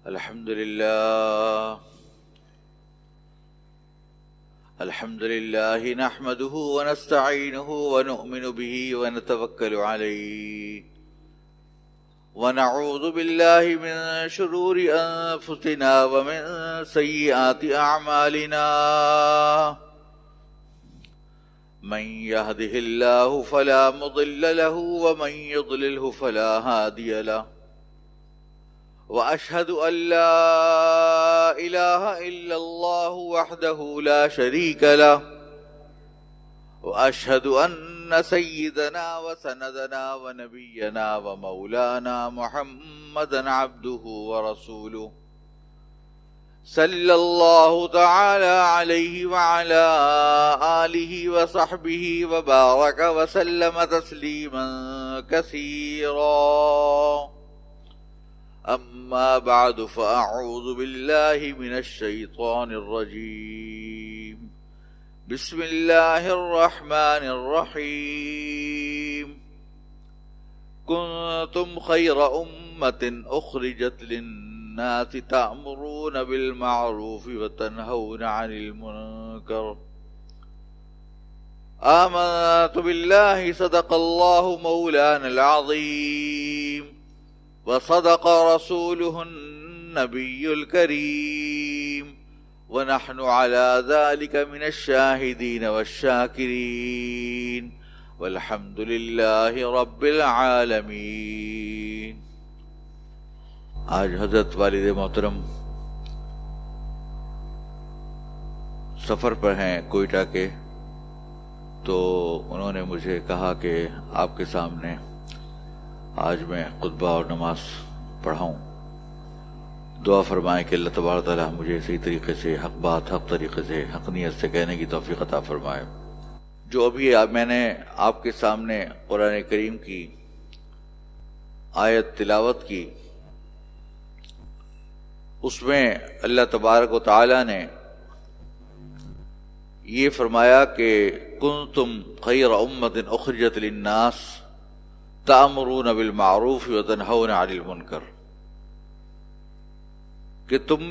الحمد لله نحمده ونستعينه ونؤمن به ونتوكل عليه ونعوذ بالله من شرور أنفسنا ومن سيئات أعمالنا من يهده الله فلا مضل له ومن يضلله فلا هادي له وأشهد أن لا إله إلا الله وحده لا شريك له وأشهد أن سيدنا وسندنا ونبينا ومولانا محمدا عبده ورسوله صلى الله تعالى عليه وعلى آله وصحبه وبارك وسلم تسليما كثيرا. أما بعد فأعوذ بالله من الشيطان الرجيم. بسم الله الرحمن الرحيم. كنتم خير أمة أخرجت للناس تأمرون بالمعروف وتنهون عن المنكر. آمنت بالله صدق الله مولانا العظيم وصدق رسوله النبي الكريم ونحن على ذلك من الشاهدين والشاكرين والحمد لله رب العالمين. آج حضرت والد محترم سفر پر ہیں کوئٹہ کے، تو انہوں نے مجھے کہا کہ آپ کے سامنے آج میں خطبہ اور نماز پڑھاؤں. دعا فرمائیں کہ اللہ تبارک تعالیٰ مجھے صحیح طریقے سے حق بات، حق طریقے سے، حق نیت سے کہنے کی توفیق عطا فرمائے. جو ابھی میں نے آپ کے سامنے قرآن کریم کی آیت تلاوت کی، اس میں اللہ تبارک و تعالیٰ نے یہ فرمایا کہ کنتم خیر امۃ اخرجت للناس تأمرون بالمعروف وتنہون عن المنکر، کہ تم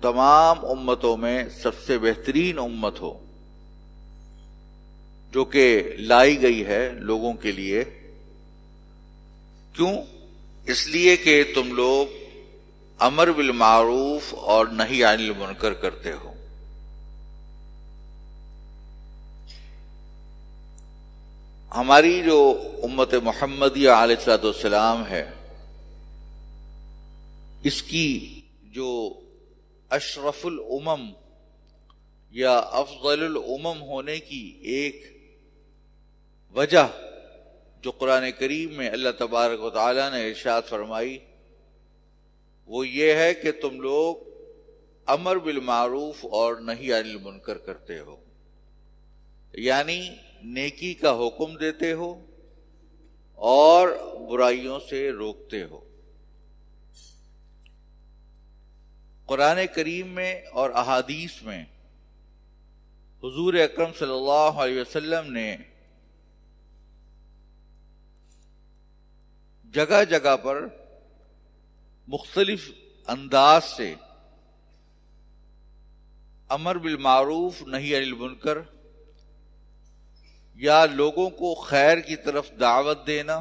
تمام امتوں میں سب سے بہترین امت ہو جو کہ لائی گئی ہے لوگوں کے لیے. کیوں؟ اس لیے کہ تم لوگ امر بالمعروف اور نہی عن المنکر کرتے ہو. ہماری جو امت محمدیہ علیہ الصلوۃ والسلام ہے، اس کی جو اشرف الامم یا افضل الامم ہونے کی ایک وجہ جو قرآن کریم میں اللہ تبارک و تعالیٰ نے ارشاد فرمائی، وہ یہ ہے کہ تم لوگ امر بالمعروف اور نہی عن المنکر کرتے ہو، یعنی نیکی کا حکم دیتے ہو اور برائیوں سے روکتے ہو. قرآن کریم میں اور احادیث میں حضور اکرم صلی اللہ علیہ وسلم نے جگہ جگہ پر مختلف انداز سے امر بالمعروف نہی عن المنکر یا لوگوں کو خیر کی طرف دعوت دینا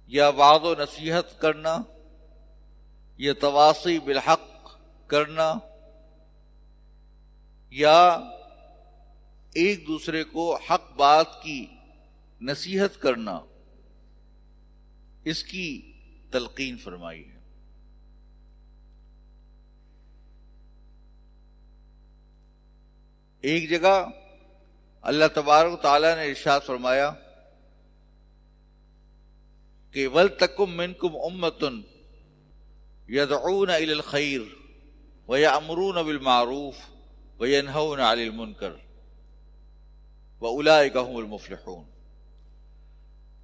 یا وعظ و نصیحت کرنا یا تواصی بالحق کرنا یا ایک دوسرے کو حق بات کی نصیحت کرنا، اس کی تلقین فرمائی ہے. ایک جگہ اللہ تبارک و تعالیٰ نے ارشاد فرمایا کہ وَلْتَكُن مِّنكُمْ أُمَّةٌ يَدْعُونَ إِلَى الْخَيْرِ وَيَأْمُرُونَ بِالْمَعْرُوفِ وَيَنْهَوْنَ عَنِ الْمُنكَرِ وَأُولَٰئِكَ هُمُ الْمُفْلِحُونَ،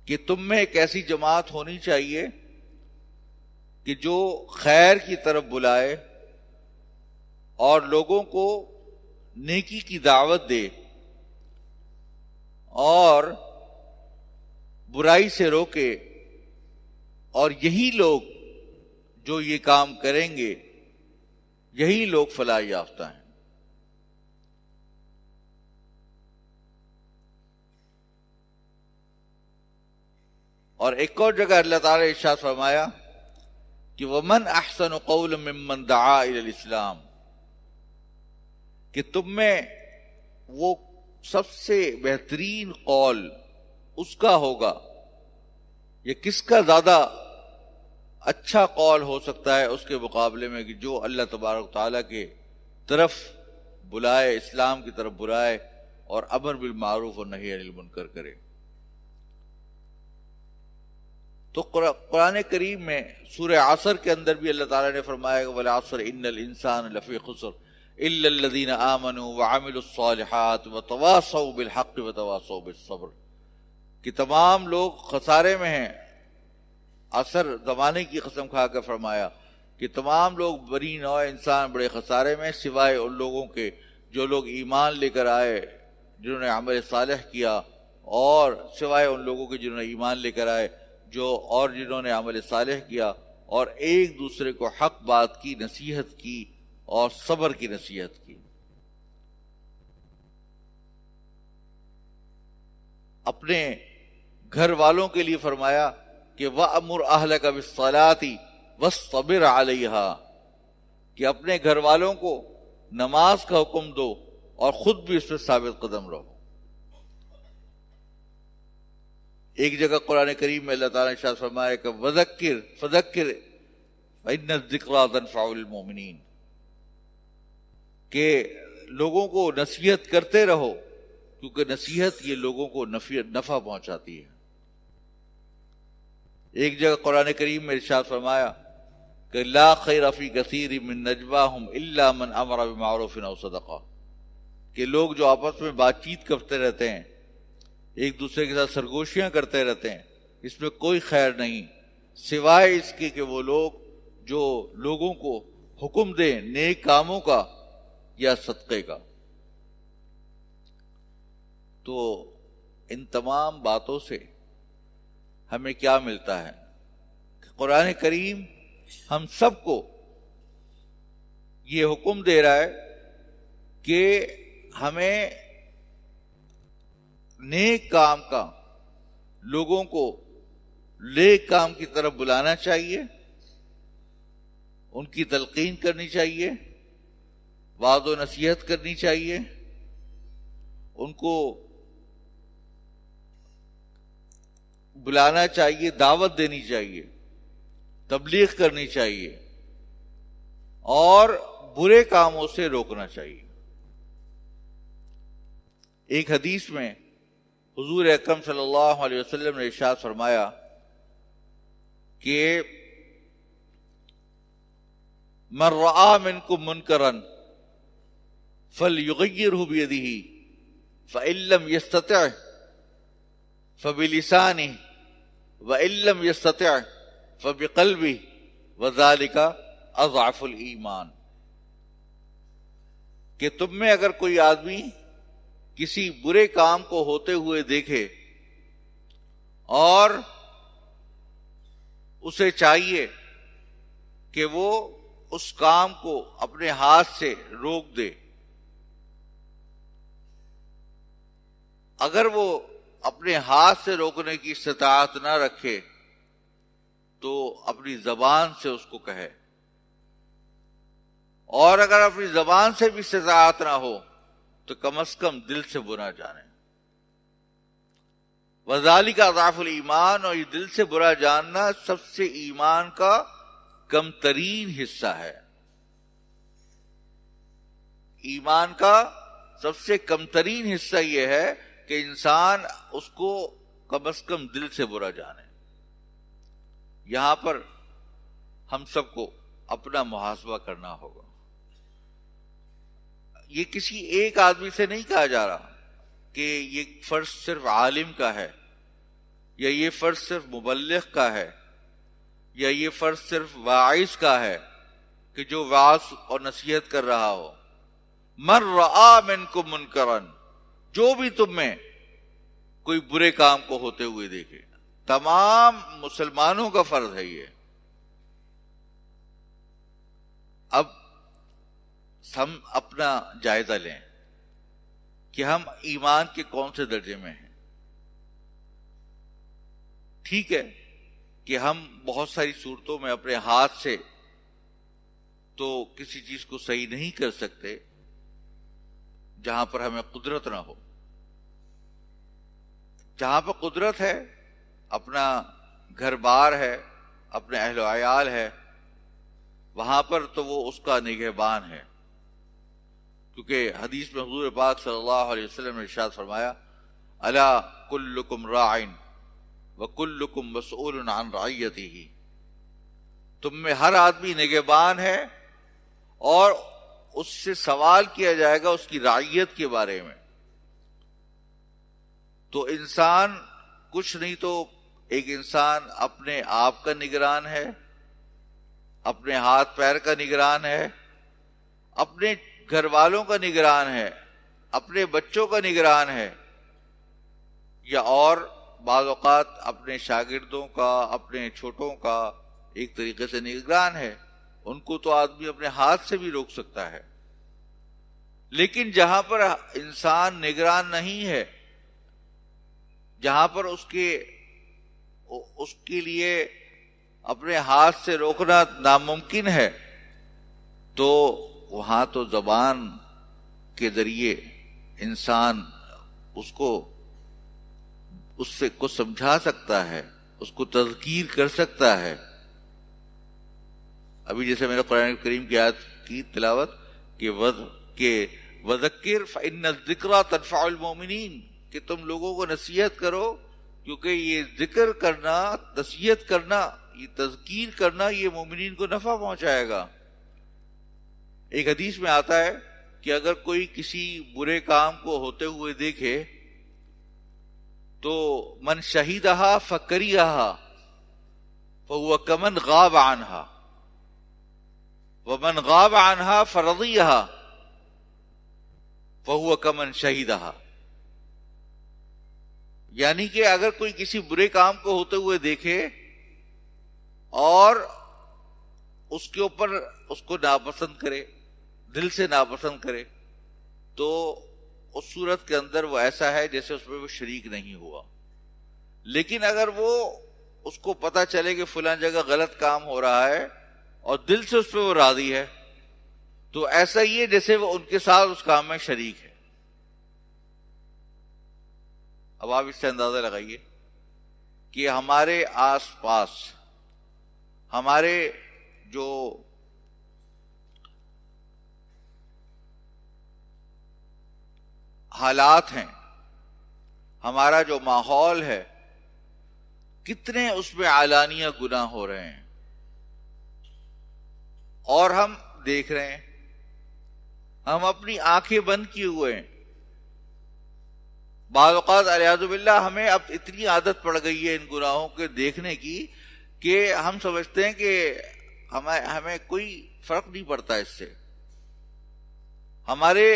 کہ تم میں ایک ایسی جماعت ہونی چاہیے کہ جو خیر کی طرف بلائے اور لوگوں کو نیکی کی دعوت دے اور برائی سے روکے، اور یہی لوگ جو یہ کام کریں گے یہی لوگ فلاح یافتہ ہیں۔ اور ایک اور جگہ اللہ تعالیٰ نے ارشاد فرمایا کہ وَمَنْ أَحْسَنُ قَوْلًا مِّمَّنْ دَعَا إِلَى الْإِسْلَامِ، کہ تم میں وہ سب سے بہترین قول اس کا ہوگا، یا کس کا زیادہ اچھا قول ہو سکتا ہے اس کے مقابلے میں، کہ جو اللہ تبارک و تعالیٰ کے طرف بلائے، اسلام کی طرف بلائے اور امر بالمعروف اور نہی عن المنکر کرے۔ تو قرآن کریم میں سورہ عصر کے اندر بھی اللہ تعالیٰ نے فرمایا کہ وَالْعَصْرِ إِنَّ الْإِنسَانَ لَفِي خُسْرٍ إِلَّا الَّذِينَ آمَنُوا وَعَمِلُوا الصَّالِحَاتِ وَتَوَاصَوْا بِالْحَقِّ وَتَوَاصَوْا بِالصَّبْرِ، کہ تمام لوگ خسارے میں ہیں۔ عصر زمانے کی قسم کھا کر فرمایا کہ تمام لوگ، بنی نوع انسان بڑے خسارے میں، سوائے ان لوگوں کے جو لوگ ایمان لے کر آئے، جنہوں نے عمل صالح کیا، اور سوائے ان لوگوں کے جنہوں نے ایمان لے کر آئے اور جنہوں نے عمل صالح کیا اور ایک دوسرے کو حق بات کی نصیحت کی اور صبر کی نصیحت کی۔ اپنے گھر والوں کے لیے فرمایا کہ وَأْمُرْ أَهْلَكَ بِالصَّلَاةِ وَاصْطَبِرْ عَلَيْهَا، کہ اپنے گھر والوں کو نماز کا حکم دو اور خود بھی اس پہ ثابت قدم رہو۔ ایک جگہ قرآن کریم میں اللہ تعالیٰ نے ارشاد فرمایا کہ وَذَكِّرْ فَذَكِّرْ فَإِنَّ الذِّكْرَىٰ تَنفَعُ الْمُؤْمِنِينَ، کہ لوگوں کو نصیحت کرتے رہو، کیونکہ نصیحت یہ لوگوں کو نفع پہنچاتی ہے۔ ایک جگہ قرآن کریم میں ارشاد فرمایا کہ لا خیر فی کثیر من نجواہم الا من امر بمعروف او صدقہ، کہ لوگ جو آپس میں بات چیت کرتے رہتے ہیں، ایک دوسرے کے ساتھ سرگوشیاں کرتے رہتے ہیں، اس میں کوئی خیر نہیں سوائے اس کے کہ وہ لوگ جو لوگوں کو حکم دیں نیک کاموں کا یا صدقے کا۔ تو ان تمام باتوں سے ہمیں کیا ملتا ہے کہ قرآن کریم ہم سب کو یہ حکم دے رہا ہے کہ ہمیں نیک کام کا، لوگوں کو نیک کام کی طرف بلانا چاہیے، ان کی تلقین کرنی چاہیے، وعظ و نصیحت کرنی چاہیے، ان کو بلانا چاہیے، دعوت دینی چاہیے، تبلیغ کرنی چاہیے، اور برے کاموں سے روکنا چاہیے۔ ایک حدیث میں حضور اکرم صلی اللہ علیہ وسلم نے ارشاد فرمایا کہ من رأى منکم منکرا فلیغیرہ بیدہ فإن لم یستطع فبلسانہ وإن لم یستطع فبقلبہ وذلک اضعف الایمان، کہ تم میں اگر کوئی آدمی کسی برے کام کو ہوتے ہوئے دیکھے اور اسے چاہیے کہ وہ اس کام کو اپنے ہاتھ سے روک دے، اگر وہ اپنے ہاتھ سے روکنے کی استطاعت نہ رکھے تو اپنی زبان سے اس کو کہے، اور اگر اپنی زبان سے بھی استطاعت نہ ہو تو کم از کم دل سے برا جانے۔ وذالک اضعف الایمان، اور یہ دل سے برا جاننا سب سے ایمان کا کم ترین حصہ ہے۔ ایمان کا سب سے کم ترین حصہ یہ ہے کہ انسان اس کو کم از کم دل سے برا جانے۔ یہاں پر ہم سب کو اپنا محاسبہ کرنا ہوگا۔ یہ کسی ایک آدمی سے نہیں کہا جا رہا کہ یہ فرض صرف عالم کا ہے، یا یہ فرض صرف مبلغ کا ہے، یا یہ فرض صرف واعظ کا ہے کہ جو وعظ اور نصیحت کر رہا ہو۔ من رآ منکم منکرا، جو بھی تم میں کوئی برے کام کو ہوتے ہوئے دیکھے، تمام مسلمانوں کا فرض ہے یہ۔ ہم اپنا جائزہ لیں کہ ہم ایمان کے کون سے درجے میں ہیں. ٹھیک ہے کہ ہم بہت ساری صورتوں میں اپنے ہاتھ سے تو کسی چیز کو صحیح نہیں کر سکتے جہاں پر ہمیں قدرت نہ ہو. جہاں پر قدرت ہے، اپنا گھر بار ہے، اپنے اہل و عیال ہے، وہاں پر تو وہ اس کا نگہبان ہے. کیونکہ حدیث میں حضور پاک صلی اللہ علیہ وسلم نے ارشاد فرمایا الا کلکم راع وکلکم مسئول عن رعیتہ، تم میں ہر آدمی نگہبان ہے اور اس سے سوال کیا جائے گا اس کی رعیت کے بارے میں. تو انسان کچھ نہیں تو ایک انسان اپنے آپ کا نگران ہے، اپنے ہاتھ پیر کا نگران ہے، اپنے گھر والوں کا نگران ہے، اپنے بچوں کا نگران ہے، یا اور بعض اوقات اپنے شاگردوں کا، اپنے چھوٹوں کا ایک طریقے سے نگران ہے. ان کو تو آدمی اپنے ہاتھ سے بھی روک سکتا ہے. لیکن جہاں پر انسان نگران نہیں ہے، جہاں پر اس کے لیے اپنے ہاتھ سے روکنا ناممکن ہے، تو وہاں تو زبان کے ذریعے انسان اس سے کو سمجھا سکتا ہے، اس کو تذکیر کر سکتا ہے. ابھی جیسے میں نے قرآن کریم کی آیت کی تلاوت کہ وَذَكِّرْ فَإِنَّ الذِّكْرَىٰ تَنفَعُ الْمُؤْمِنِينَ، کہ تم لوگوں کو نصیحت کرو کیونکہ یہ ذکر کرنا، نصیحت کرنا، یہ تذکیر کرنا یہ مومنین کو نفع پہنچائے گا. ایک حدیث میں آتا ہے کہ اگر کوئی کسی برے کام کو ہوتے ہوئے دیکھے تو من شہیدہا فکریہا فہو کمن غاب عنہا ومن غاب عنہا فرضیہا فہو کمن شہیدہا. یعنی کہ اگر کوئی کسی برے کام کو ہوتے ہوئے دیکھے اور اس کے اوپر اس کو ناپسند کرے، دل سے ناپسند کرے، تو اس صورت کے اندر وہ ایسا ہے جیسے اس میں وہ شریک نہیں ہوا. لیکن اگر وہ اس کو پتہ چلے کہ فلاں جگہ غلط کام ہو رہا ہے اور دل سے اس پہ وہ راضی ہے، تو ایسا ہی ہے جیسے وہ ان کے ساتھ اس کام میں شریک ہے. اب آپ اس سے اندازہ لگائیے کہ ہمارے آس پاس ہمارے جو حالات ہیں، ہمارا جو ماحول ہے، کتنے اس میں علانیہ گناہ ہو رہے ہیں اور ہم دیکھ رہے ہیں، ہم اپنی آنکھیں بند کیے ہوئے ہیں. بعض اوقات الیاذ باللہ ہمیں اب اتنی عادت پڑ گئی ہے ان گناہوں کے دیکھنے کی کہ ہم سمجھتے ہیں کہ ہمیں کوئی فرق نہیں پڑتا اس سے، ہمارے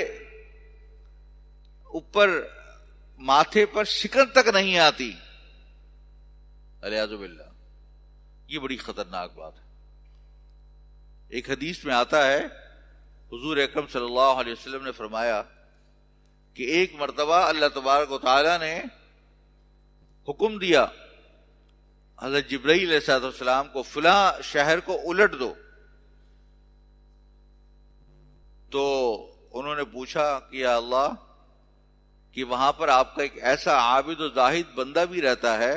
اوپر ماتھے پر شکن تک نہیں آتی. الیاذ باللہ یہ بڑی خطرناک بات ہے. ایک حدیث میں آتا ہے حضور اکرم صلی اللہ علیہ وسلم نے فرمایا کہ ایک مرتبہ اللہ تبارک و تعالی نے حکم دیا حضرت جبرائیل علیہ السلام کو فلاں شہر کو الٹ دو. تو انہوں نے پوچھا کہ یا اللہ، کہ وہاں پر آپ کا ایک ایسا عابد و زاہد بندہ بھی رہتا ہے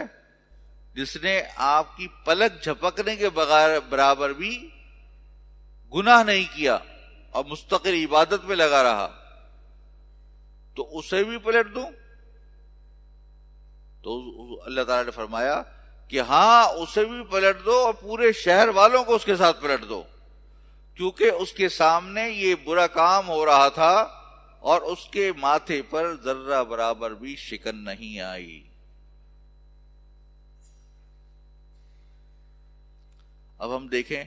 جس نے آپ کی پلک جھپکنے کے بغیر برابر بھی گناہ نہیں کیا اور مستقل عبادت میں لگا رہا، تو اسے بھی پلٹ دوں؟ تو اللہ تعالیٰ نے فرمایا کہ ہاں اسے بھی پلٹ دو اور پورے شہر والوں کو اس کے ساتھ پلٹ دو، کیونکہ اس کے سامنے یہ برا کام ہو رہا تھا اور اس کے ماتھے پر ذرہ برابر بھی شکن نہیں آئی. اب ہم دیکھیں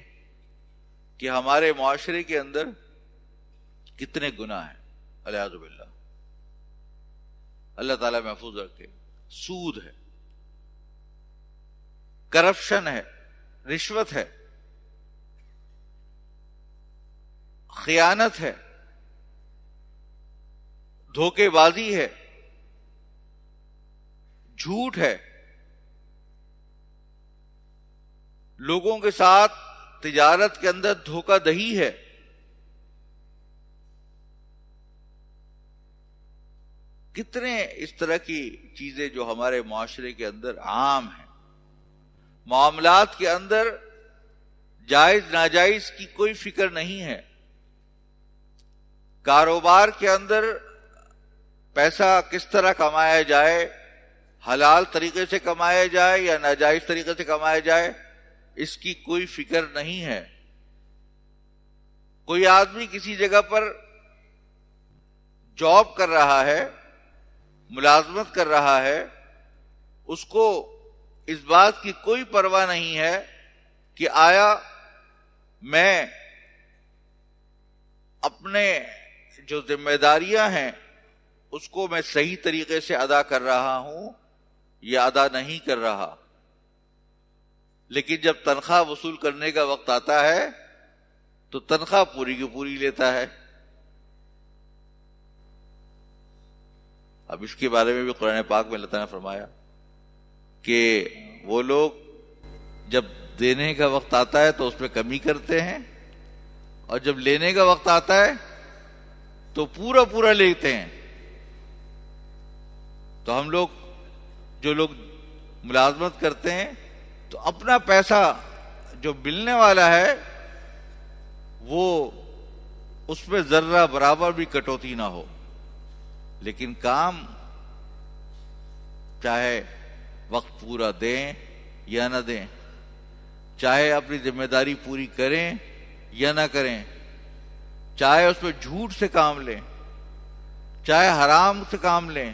کہ ہمارے معاشرے کے اندر کتنے گناہ ہیں الیاذ باللہ. اللہ تعالیٰ محفوظ رکھے. سود ہے، کرپشن ہے، رشوت ہے، خیانت ہے، دھوکے بازی ہے، جھوٹ ہے، لوگوں کے ساتھ تجارت کے اندر دھوکہ دہی ہے، کتنے اس طرح کی چیزیں جو ہمارے معاشرے کے اندر عام ہیں۔ معاملات کے اندر جائز ناجائز کی کوئی فکر نہیں ہے، کاروبار کے اندر پیسہ کس طرح کمایا جائے، حلال طریقے سے کمایا جائے یا ناجائز طریقے سے کمایا جائے، اس کی کوئی فکر نہیں ہے۔ کوئی آدمی کسی جگہ پر جاب کر رہا ہے، ملازمت کر رہا ہے، اس کو اس بات کی کوئی پرواہ نہیں ہے کہ آیا میں اپنے جو ذمہ داریاں ہیں اس کو میں صحیح طریقے سے ادا کر رہا ہوں یا ادا نہیں کر رہا۔ لیکن جب تنخواہ وصول کرنے کا وقت آتا ہے تو تنخواہ پوری کی پوری لیتا ہے۔ اب اس کے بارے میں بھی قرآن پاک میں اللہ تعالیٰ نے فرمایا کہ وہ لوگ جب دینے کا وقت آتا ہے تو اس میں کمی کرتے ہیں، اور جب لینے کا وقت آتا ہے تو پورا پورا لیتے ہیں۔ تو ہم لوگ جو لوگ ملازمت کرتے ہیں تو اپنا پیسہ جو ملنے والا ہے وہ اس میں ذرہ برابر بھی کٹوتی نہ ہو، لیکن کام چاہے وقت پورا دیں یا نہ دیں، چاہے اپنی ذمہ داری پوری کریں یا نہ کریں، چاہے اس میں جھوٹ سے کام لیں، چاہے حرام سے کام لیں،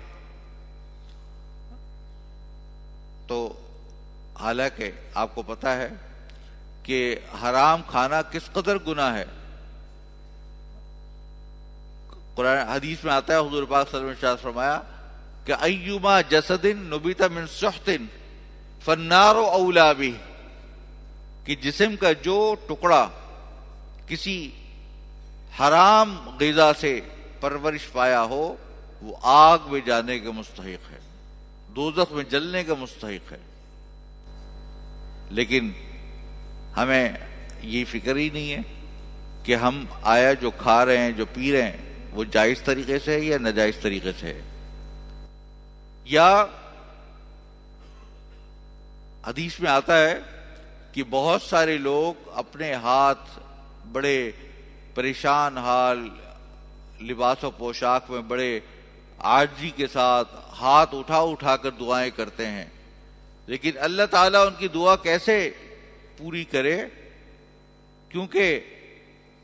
تو حالانکہ آپ کو پتہ ہے کہ حرام کھانا کس قدر گناہ ہے۔ قرآن حدیث میں آتا ہے، حضور پاک صلی اللہ علیہ وسلم نے ارشاد فرمایا کہ ایما جسد نبت من سحت فالنار اولا بہ، کہ جسم کا جو ٹکڑا کسی حرام غذا سے پرورش پایا ہو وہ آگ میں جانے کا مستحق ہے، دوزخ میں جلنے کا مستحق ہے۔ لیکن ہمیں یہ فکر ہی نہیں ہے کہ ہم آیا جو کھا رہے ہیں، جو پی رہے ہیں، وہ جائز طریقے سے ہے یا ناجائز طریقے سے ہے۔ یا حدیث میں آتا ہے کہ بہت سارے لوگ اپنے ہاتھ بڑے پریشان حال، لباس و پوشاک میں بڑے عاجزی کے ساتھ ہاتھ اٹھا اٹھا کر دعائیں کرتے ہیں، لیکن اللہ تعالیٰ ان کی دعا کیسے پوری کرے؟ کیونکہ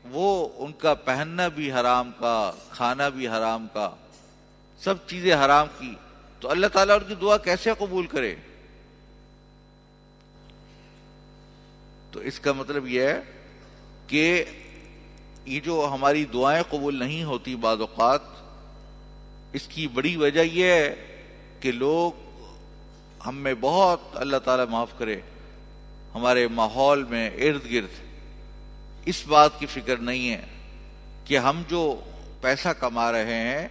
وہ ان کا پہننا بھی حرام کا، کھانا بھی حرام کا، سب چیزیں حرام کی، تو اللہ تعالیٰ ان کی دعا کیسے قبول کرے؟ تو اس کا مطلب یہ ہے کہ یہ جو ہماری دعائیں قبول نہیں ہوتی بعض اوقات، اس کی بڑی وجہ یہ ہے کہ لوگ ہم میں بہت، اللہ تعالیٰ معاف کرے، ہمارے ماحول میں ارد گرد اس بات کی فکر نہیں ہے کہ ہم جو پیسہ کما رہے ہیں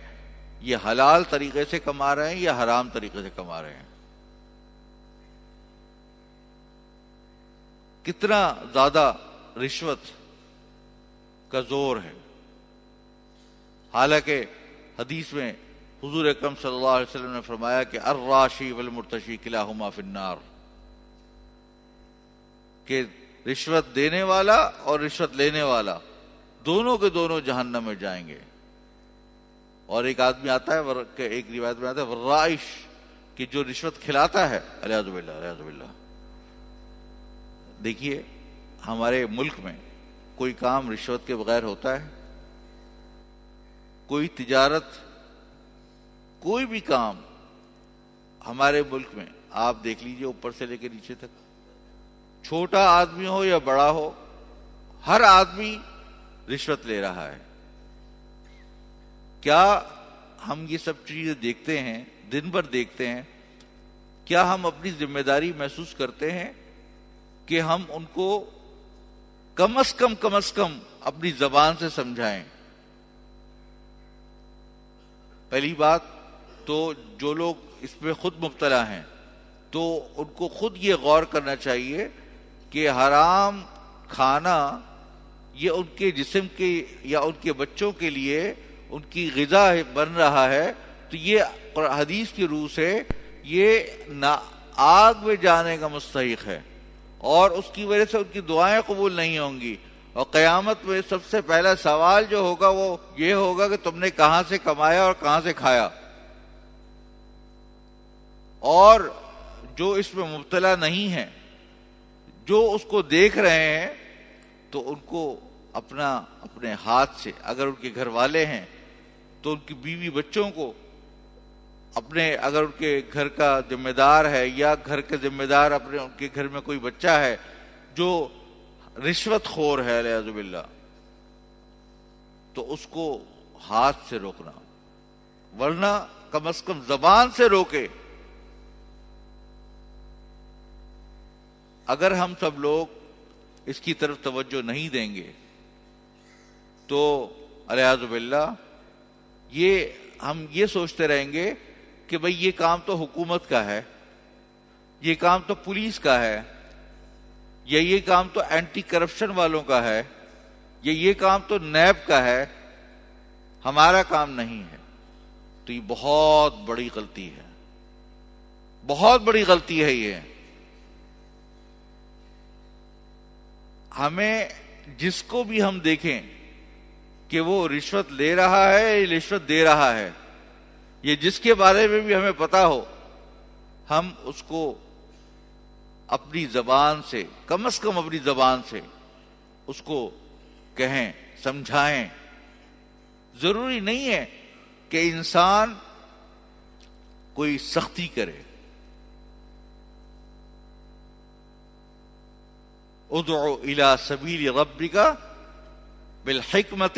یہ حلال طریقے سے کما رہے ہیں یا حرام طریقے سے کما رہے ہیں۔ کتنا زیادہ رشوت کا زور ہے، حالانکہ حدیث میں حضور اکرم صلی اللہ علیہ وسلم نے فرمایا کہ الراشی والمرتشی کلاہما فی النار، کہ رشوت دینے والا اور رشوت لینے والا دونوں کے دونوں جہنم میں جائیں گے۔ اور ایک آدمی آتا ہے، ایک روایت میں آتا ہے والرائش، کہ جو رشوت کھلاتا ہے، الیاذ باللہ الیاذ باللہ۔ دیکھیے ہمارے ملک میں کوئی کام رشوت کے بغیر ہوتا ہے؟ کوئی تجارت، کوئی بھی کام ہمارے ملک میں آپ دیکھ لیجئے اوپر سے لے کے نیچے تک، چھوٹا آدمی ہو یا بڑا ہو، ہر آدمی رشوت لے رہا ہے۔ کیا ہم یہ سب چیزیں دیکھتے ہیں، دن بھر دیکھتے ہیں؟ کیا ہم اپنی ذمہ داری محسوس کرتے ہیں کہ ہم ان کو کم از کم اپنی زبان سے سمجھائیں؟ پہلی بات تو جو لوگ اس پہ خود مبتلا ہیں تو ان کو خود یہ غور کرنا چاہیے کہ حرام کھانا یہ ان کے جسم کے یا ان کے بچوں کے لیے ان کی غذا بن رہا ہے، تو یہ حدیث کی روح سے یہ آگ میں جانے کا مستحق ہے، اور اس کی وجہ سے ان کی دعائیں قبول نہیں ہوں گی، اور قیامت میں سب سے پہلا سوال جو ہوگا وہ یہ ہوگا کہ تم نے کہاں سے کمایا اور کہاں سے کھایا۔ اور جو اس میں مبتلا نہیں ہیں، جو اس کو دیکھ رہے ہیں، تو ان کو اپنے ہاتھ سے، اگر ان کے گھر والے ہیں تو ان کی بیوی بچوں کو اگر ان کے گھر کا ذمہ دار ہے یا گھر کے ذمہ دار ان کے گھر میں کوئی بچہ ہے جو رشوت خور ہے والعیاذ باللہ، تو اس کو ہاتھ سے روکنا، ورنہ کم از کم زبان سے روکے۔ اگر ہم سب لوگ اس کی طرف توجہ نہیں دیں گے تو والعیاذ باللہ ہم یہ سوچتے رہیں گے کہ بھئی یہ کام تو حکومت کا ہے، یہ کام تو پولیس کا ہے، یا یہ کام تو اینٹی کرپشن والوں کا ہے، یا یہ کام تو نیب کا ہے، ہمارا کام نہیں ہے۔ تو یہ بہت بڑی غلطی ہے، بہت بڑی غلطی ہے یہ۔ ہمیں جس کو بھی ہم دیکھیں کہ وہ رشوت لے رہا ہے یا رشوت دے رہا ہے، یہ جس کے بارے میں بھی ہمیں پتا ہو، ہم اس کو اپنی زبان سے، کم از کم اپنی زبان سے اس کو کہیں، سمجھائیں۔ ضروری نہیں ہے کہ انسان کوئی سختی کرے۔ ادعو الی سبیل ربک بالحکمۃ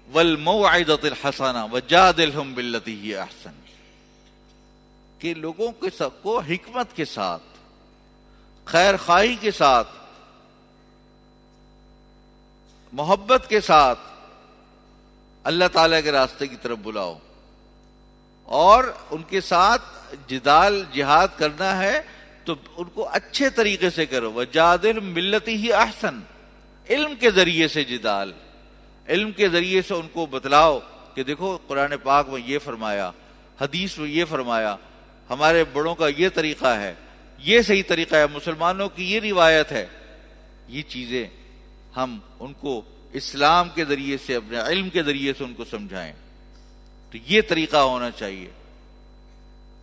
والموعظۃ الحسنہ وجادلہم باللتی ہی احسن، کہ لوگوں کے سب کو حکمت کے ساتھ، خیر خواہی کے ساتھ، محبت کے ساتھ اللہ تعالیٰ کے راستے کی طرف بلاؤ، اور ان کے ساتھ جہاد کرنا ہے تو ان کو اچھے طریقے سے کرو۔ وجادلہم باللتی ہی احسن، علم کے ذریعے سے جدال، علم کے ذریعے سے ان کو بتلاؤ کہ دیکھو قرآن پاک میں یہ فرمایا، حدیث میں یہ فرمایا، ہمارے بڑوں کا یہ طریقہ ہے، یہ صحیح طریقہ ہے، مسلمانوں کی یہ روایت ہے۔ یہ چیزیں ہم ان کو اسلام کے ذریعے سے، اپنے علم کے ذریعے سے ان کو سمجھائیں، تو یہ طریقہ ہونا چاہیے۔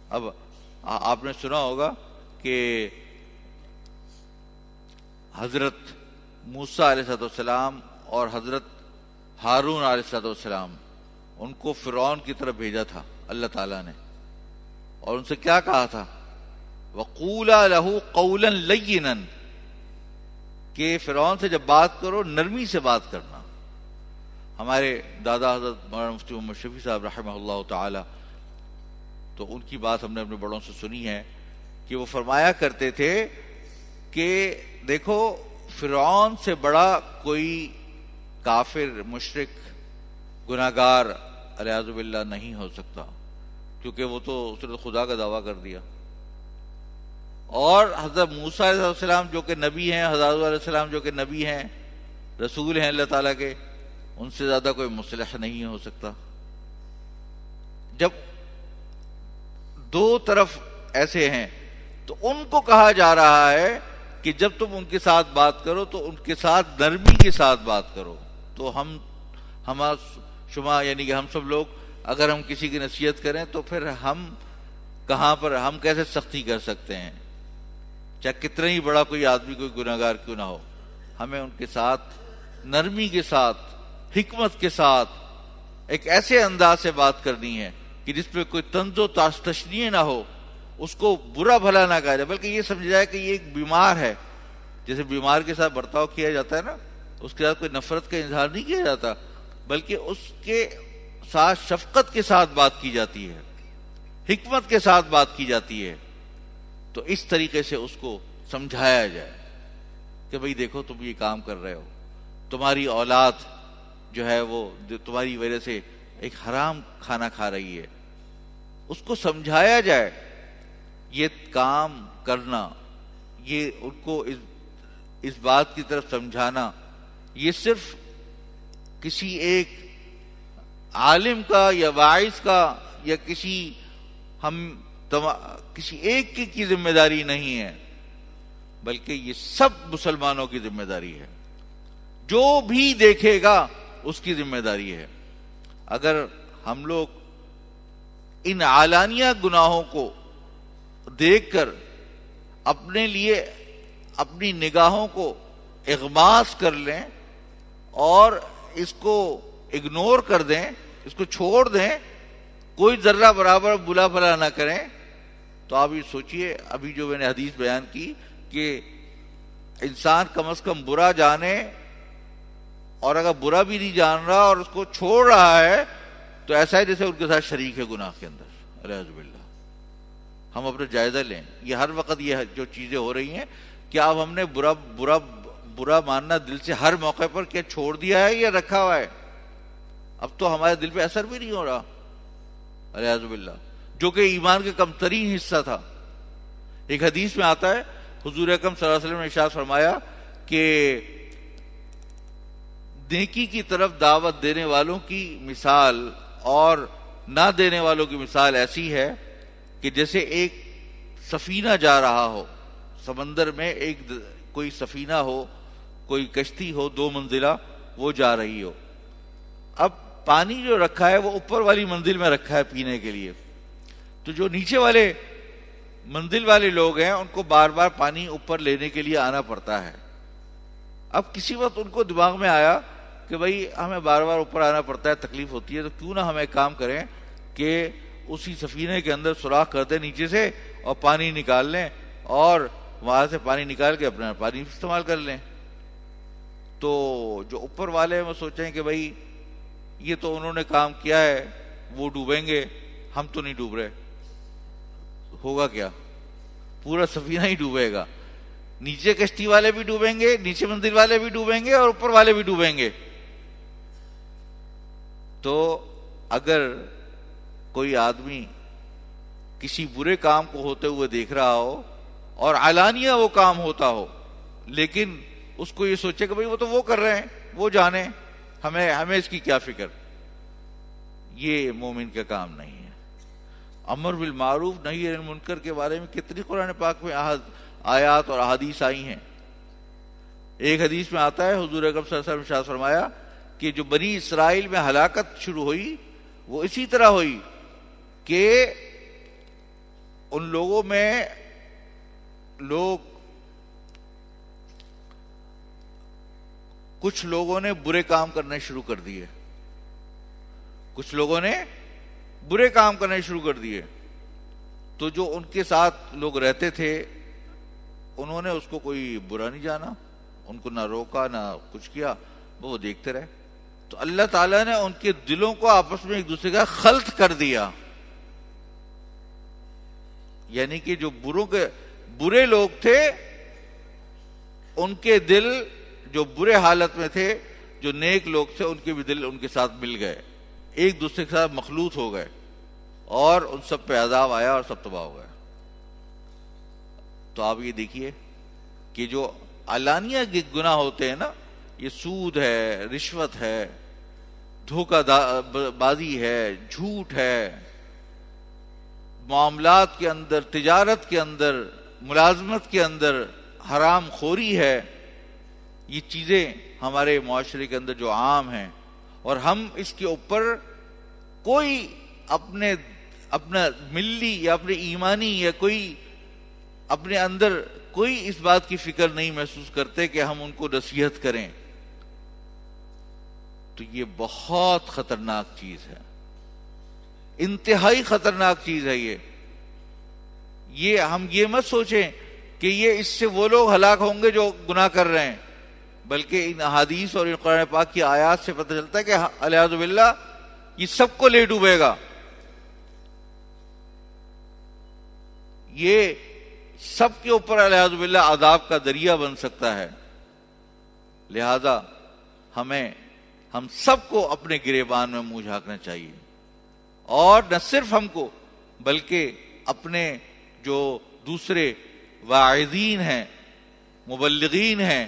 اب آپ نے سنا ہوگا کہ حضرت موسیٰ علیہ السلام اور حضرت ہارون علیہ السلام، ان کو فرعون کی طرف بھیجا تھا اللہ تعالیٰ نے، اور ان سے کیا کہا تھا؟ وَقُولَا لَهُ قَوْلًا لَيِّنًا، کہ فرعون سے جب بات کرو نرمی سے بات کرنا۔ ہمارے دادا حضرت مولانا مفتی محمد شفیع صاحب رحمہ اللہ تعالی، تو ان کی بات ہم نے اپنے بڑوں سے سنی ہے کہ وہ فرمایا کرتے تھے کہ دیکھو فرعون سے بڑا کوئی کافر، مشرک، گناہگار والعیاذ باللہ نہیں ہو سکتا، کیونکہ وہ تو اس نے خدا کا دعویٰ کر دیا۔ اور حضرت موسیٰ علیہ السلام جو کہ نبی ہیں، حضرت علیہ السلام جو کہ نبی ہیں، رسول ہیں اللہ تعالیٰ کے، ان سے زیادہ کوئی مصلح نہیں ہو سکتا۔ جب دو طرف ایسے ہیں تو ان کو کہا جا رہا ہے کہ جب تم ان کے ساتھ بات کرو تو ان کے ساتھ نرمی کے ساتھ بات کرو۔ تو شما یعنی کہ ہم سب لوگ اگر ہم کسی کی نصیحت کریں تو پھر ہم کہاں پر، ہم کیسے سختی کر سکتے ہیں؟ چاہے کتنا ہی بڑا کوئی آدمی، کوئی گناہگار کیوں نہ ہو، ہمیں ان کے ساتھ نرمی کے ساتھ، حکمت کے ساتھ، ایک ایسے انداز سے بات کرنی ہے کہ جس پہ کوئی طنز و تشنیع نہ ہو، اس کو برا بھلا نہ کہا جائے، بلکہ یہ سمجھا جائے کہ یہ ایک بیمار ہے۔ جیسے بیمار کے ساتھ برتاؤ کیا جاتا ہے نا، اس کے ساتھ کوئی نفرت کا اظہار نہیں کیا جاتا، بلکہ اس کے ساتھ شفقت کے ساتھ بات کی جاتی ہے، حکمت کے ساتھ بات کی جاتی ہے۔ تو اس طریقے سے اس کو سمجھایا جائے کہ بھئی دیکھو تم یہ کام کر رہے ہو، تمہاری اولاد جو ہے وہ تمہاری وجہ سے ایک حرام کھانا کھا رہی ہے، اس کو سمجھایا جائے یہ کام کرنا، یہ ان کو اس بات کی طرف سمجھانا، یہ صرف کسی ایک عالم کا یا واعظ کا یا کسی ایک کی ذمہ داری نہیں ہے، بلکہ یہ سب مسلمانوں کی ذمہ داری ہے، جو بھی دیکھے گا اس کی ذمہ داری ہے۔ اگر ہم لوگ ان علانیہ گناہوں کو دیکھ کر اپنے لیے اپنی نگاہوں کو اغماس کر لیں اور اس کو اگنور کر دیں، اس کو چھوڑ دیں، کوئی ذرہ برابر بلا بھلا نہ کریں، تو آپ یہ سوچئے ابھی جو میں نے حدیث بیان کی کہ انسان کم از کم برا جانے، اور اگر برا بھی نہیں جان رہا اور اس کو چھوڑ رہا ہے تو ایسا ہے جیسے ان کے ساتھ شریک ہے گناہ کے اندر، الیاذ باللہ۔ ہم اپنا جائزہ لیں، یہ ہر وقت یہ جو چیزیں ہو رہی ہیں، کیا اب ہم نے برا ماننا دل سے ہر موقع پر کیا چھوڑ دیا ہے یا رکھا ہوا ہے؟ اب تو ہمارے دل پہ اثر بھی نہیں ہو رہا، الیاذ باللہ، جو کہ ایمان کا کم ترین حصہ تھا۔ ایک حدیث میں آتا ہے، حضور اکرم صلی اللہ علیہ وسلم نے ارشاد فرمایا کہ نیکی کی طرف دعوت دینے والوں کی مثال اور نہ دینے والوں کی مثال ایسی ہے کہ جیسے ایک سفینہ جا رہا ہو سمندر میں، کوئی سفینہ ہو، کوئی کشتی ہو 2 منزلہ، وہ جا رہی ہو۔ اب پانی جو رکھا ہے وہ اوپر والی منزل میں رکھا ہے پینے کے لیے، تو جو نیچے والے منزل والے لوگ ہیں ان کو بار بار پانی اوپر لینے کے لیے آنا پڑتا ہے۔ اب کسی وقت ان کو دماغ میں آیا کہ بھائی ہمیں بار بار اوپر آنا پڑتا ہے، تکلیف ہوتی ہے، تو کیوں نہ ہم ایک کام کریں کہ اسی سفینے کے اندر سوراخ کر دیں نیچے سے اور پانی نکال لیں، اور وہاں سے پانی نکال کے اپنا پانی استعمال کر لیں۔ تو جو اوپر والے ہیں وہ سوچیں کہ بھائی یہ تو انہوں نے کام کیا ہے، وہ ڈوبیں گے، ہم تو نہیں ڈوب رہے، ہوگا کیا؟ پورا سفینہ ہی ڈوبے گا، نیچے کشتی والے بھی ڈوبیں گے، نیچے مندر والے بھی ڈوبیں گے، اور اوپر والے بھی ڈوبیں گے۔ تو اگر کوئی آدمی کسی برے کام کو ہوتے ہوئے دیکھ رہا ہو اور علانیہ وہ کام ہوتا ہو، لیکن اس کو یہ سوچے کہ بھئی وہ تو وہ کر رہے ہیں، وہ جانے، ہمیں اس کی کیا فکر، یہ مومن کا کام نہیں ہے۔ امر بالمعروف نہی عن المنکر کے بارے میں کتنی قرآن پاک میں آیات اور احادیث آئی ہیں۔ ایک حدیث میں آتا ہے، حضور اکرم صلی اللہ علیہ وسلم نے ارشاد فرمایا کہ جو بنی اسرائیل میں ہلاکت شروع ہوئی وہ اسی طرح ہوئی کہ ان لوگوں میں کچھ لوگوں نے برے کام کرنے شروع کر دیے، کچھ لوگوں نے برے کام کرنے شروع کر دیے، تو جو ان کے ساتھ لوگ رہتے تھے انہوں نے اس کو کوئی برا نہیں جانا، ان کو نہ روکا نہ کچھ کیا، وہ دیکھتے رہے۔ تو اللہ تعالیٰ نے ان کے دلوں کو آپس میں ایک دوسرے کا خلط کر دیا، یعنی کہ جو برے لوگ تھے ان کے دل جو برے حالت میں تھے، جو نیک لوگ تھے ان کے بھی دل ان کے ساتھ مل گئے، ایک دوسرے کے ساتھ مخلوط ہو گئے، اور ان سب پہ عذاب آیا اور سب تباہ ہو گئے۔ تو آپ یہ دیکھیے کہ جو علانیہ گناہ ہوتے ہیں نا، یہ سود ہے، رشوت ہے، دھوکہ بازی ہے، جھوٹ ہے، معاملات کے اندر، تجارت کے اندر، ملازمت کے اندر حرام خوری ہے، یہ چیزیں ہمارے معاشرے کے اندر جو عام ہیں، اور ہم اس کے اوپر کوئی اپنا ملی یا اپنے ایمانی یا کوئی اپنے اندر کوئی اس بات کی فکر نہیں محسوس کرتے کہ ہم ان کو نصیحت کریں، تو یہ بہت خطرناک چیز ہے، انتہائی خطرناک چیز ہے۔ یہ ہم یہ مت سوچیں کہ یہ اس سے وہ لوگ ہلاک ہوں گے جو گناہ کر رہے ہیں، بلکہ ان احادیث اور ان قرآن پاک کی آیات سے پتہ چلتا ہے کہ الیاذ باللہ یہ سب کو لے ڈوبے گا، یہ سب کے اوپر الیاذ باللہ عذاب کا ذریعہ بن سکتا ہے۔ لہذا ہمیں ہم سب کو اپنے گریبان میں منہ جھانکنا چاہیے، اور نہ صرف ہم کو بلکہ اپنے جو دوسرے واعظین ہیں، مبلغین ہیں،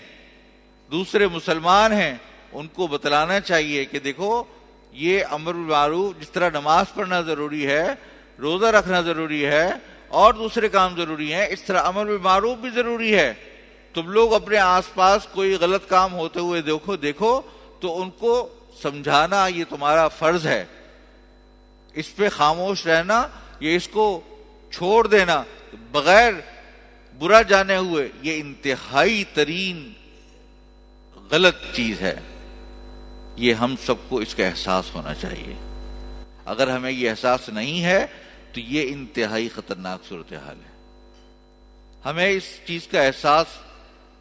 دوسرے مسلمان ہیں، ان کو بتلانا چاہیے کہ دیکھو یہ امر بالمعروف، جس طرح نماز پڑھنا ضروری ہے، روزہ رکھنا ضروری ہے، اور دوسرے کام ضروری ہیں، اس طرح امر بالمعروف بھی ضروری ہے۔ تم لوگ اپنے آس پاس کوئی غلط کام ہوتے ہوئے دیکھو تو ان کو سمجھانا یہ تمہارا فرض ہے، اس پہ خاموش رہنا، یہ اس کو چھوڑ دینا بغیر برا جانے ہوئے، یہ انتہائی ترین غلط چیز ہے۔ یہ ہم سب کو اس کا احساس ہونا چاہیے۔ اگر ہمیں یہ احساس نہیں ہے تو یہ انتہائی خطرناک صورتحال ہے۔ ہمیں اس چیز کا احساس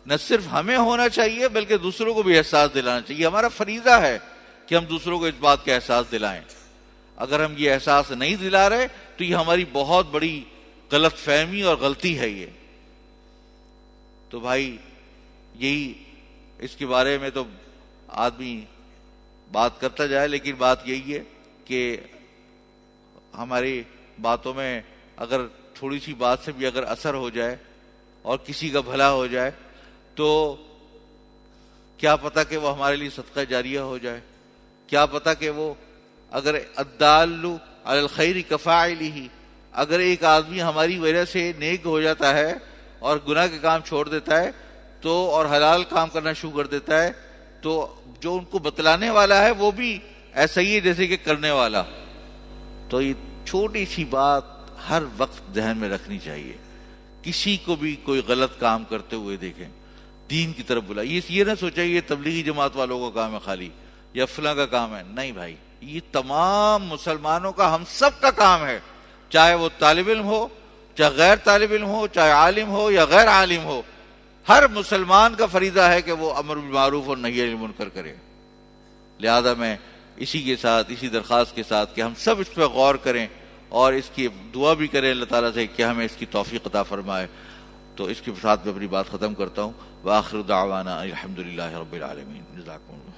نہ صرف ہمیں ہونا چاہیے بلکہ دوسروں کو بھی احساس دلانا چاہیے۔ ہمارا فریضہ ہے کہ ہم دوسروں کو اس بات کا احساس دلائیں۔ اگر ہم یہ احساس نہیں دلا رہے تو یہ ہماری بہت بڑی غلط فہمی اور غلطی ہے۔ یہ تو بھائی یہی، اس کے بارے میں تو آدمی بات کرتا جائے، لیکن بات یہی ہے کہ ہماری باتوں میں اگر تھوڑی سی بات سے بھی اگر اثر ہو جائے اور کسی کا بھلا ہو جائے تو کیا پتہ کہ وہ ہمارے لیے صدقہ جاریہ ہو جائے، کیا پتہ کہ وہ اگر الدال علی الخیر کفاعلہ، اگر ایک آدمی ہماری وجہ سے نیک ہو جاتا ہے اور گناہ کے کام چھوڑ دیتا ہے تو اور حلال کام کرنا شروع کر دیتا ہے، تو جو ان کو بتلانے والا ہے وہ بھی ایسا ہی ہے جیسے کہ کرنے والا۔ تو یہ چھوٹی سی بات ہر وقت ذہن میں رکھنی چاہیے۔ کسی کو بھی کوئی غلط کام کرتے ہوئے دیکھیں، دین کی طرف بلا، یہ نہ سوچیں یہ تبلیغی جماعت والوں کا کام ہے خالی، یا فلاں کا کام ہے۔ نہیں بھائی، یہ تمام مسلمانوں کا، ہم سب کا کام ہے، چاہے وہ طالب علم ہو، چاہے غیر طالب علم ہو، چاہے عالم ہو یا غیر عالم ہو، ہر مسلمان کا فریضہ ہے کہ وہ امر بالمعروف اور نہی عن المنکر کرے۔ لہذا میں اسی کے ساتھ، اسی درخواست کے ساتھ کہ ہم سب اس پہ غور کریں اور اس کی دعا بھی کریں اللہ تعالیٰ سے کہ ہمیں اس کی توفیق عطا فرمائے، تو اس کے ساتھ میں اپنی بات ختم کرتا ہوں۔ وآخر دعوانا الحمدللہ رب العالمین۔ جزاکم اللہ۔